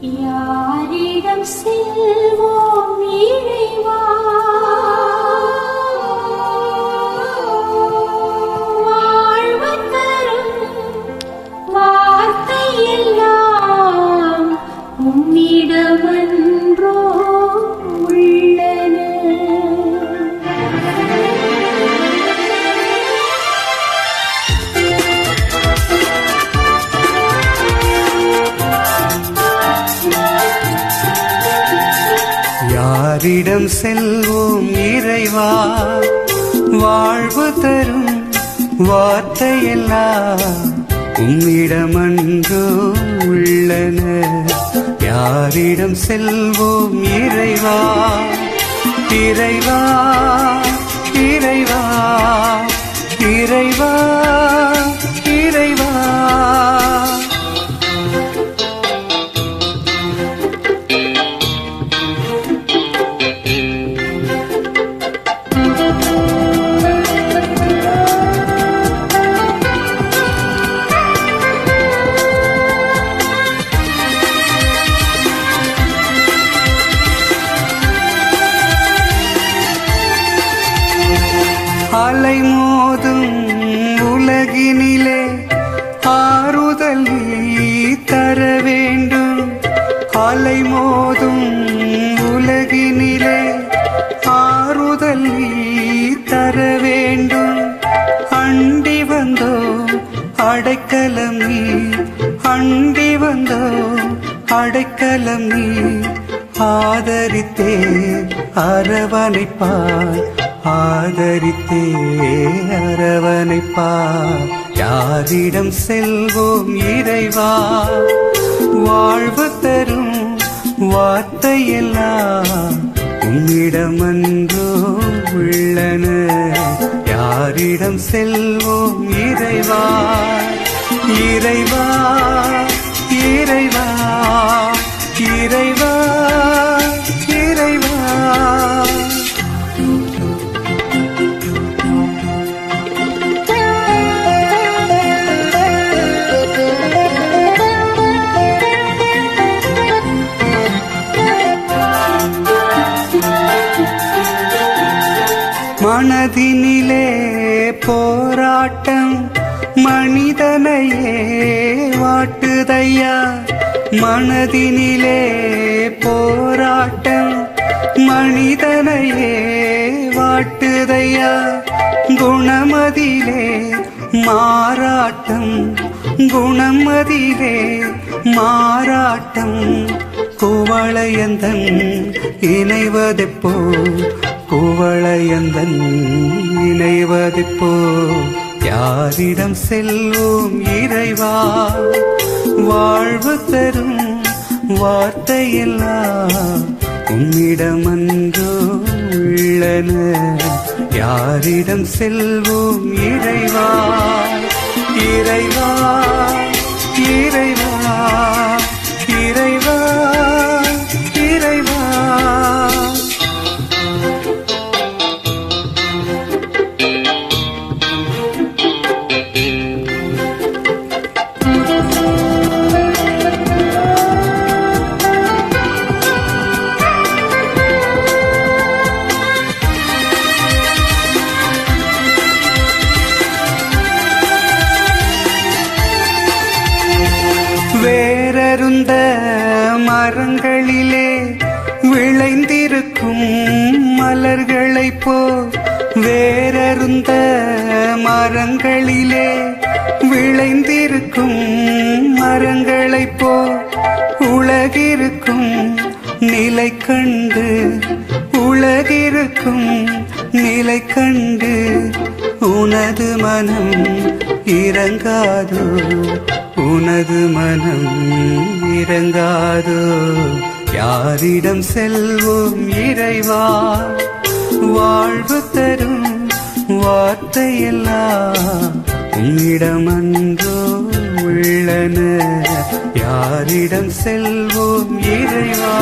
யாரிடம் செல்வோம் இறைவா, வாழ்வு தரும் வார்த்தை எல்லாம் உம்மிடமன்றோ உள்ளன. யாரிடம் செல்வோம் இறைவா, வாழ்வு தரும் வார்த்தையெல்லாம் உம்மிடமன்றோ உள்ளன. யாரிடம் செல்வோம் இறைவா, இறைவா இறைவா இறைவா இறைவா. அலை மோதும் உலகினிலே ஆறுதல் தர வேண்டும். அலை மோதும் உலகினிலே ஆறுதல் தர வேண்டும். அண்டி வந்தோ அடைக்கலம் நீ, அண்டி வந்தோ அடைக்கலம் நீ. ஆதரித்தே அரவணைப்பாய், ஆதரித்தே அரவணைப்பார். யாரிடம் செல்வோம் இறைவா, வாழ்வு தரும் வார்த்தையெல்லாம் உம்மிடமன்றோ உள்ளன. யாரிடம் செல்வோம் இறைவா, இறைவா இறைவா இறைவா இறைவா. மனதினிலே போராட்டம் மனிதனையே வாட்டுதையா. மனதினிலே போராட்டம் மனிதனையே வாட்டுதையா. குணமதிலே மாறாட்டம், குணமதிலே மாறாட்டம். குவளையந்தன் இணைவதெப்போ, குவளையந்தன் இணைவதெப்போ. யாரிடம் செல்வோம் இறைவா, வாழ்வு தரும் வார்த்தையெல்லாம் உம்மிடமன்றோ உள்ளன. யாரிடம் செல்வோம் இறைவா, இறைவா இறைவா இறைவா இறைவா. வேரருந்த மரங்களிலே விளைந்திருக்கும் மலர்களைப் போல், வேரருந்த மரங்களிலே விளைந்திருக்கும் மரங்களைப் போல். உலகிருக்கும் நிலை கண்டு, உலகிருக்கும் நிலை கண்டு. உனது மனம் இறங்காதோ, உனது மனம் இறங்காதோ. யாரிடம் செல்வோம் இறைவா, வாழ்வு தரும் வார்த்தையெல்லாம் உம்மிடமன்றோ உள்ளன. யாரிடம் செல்வோம் இறைவா.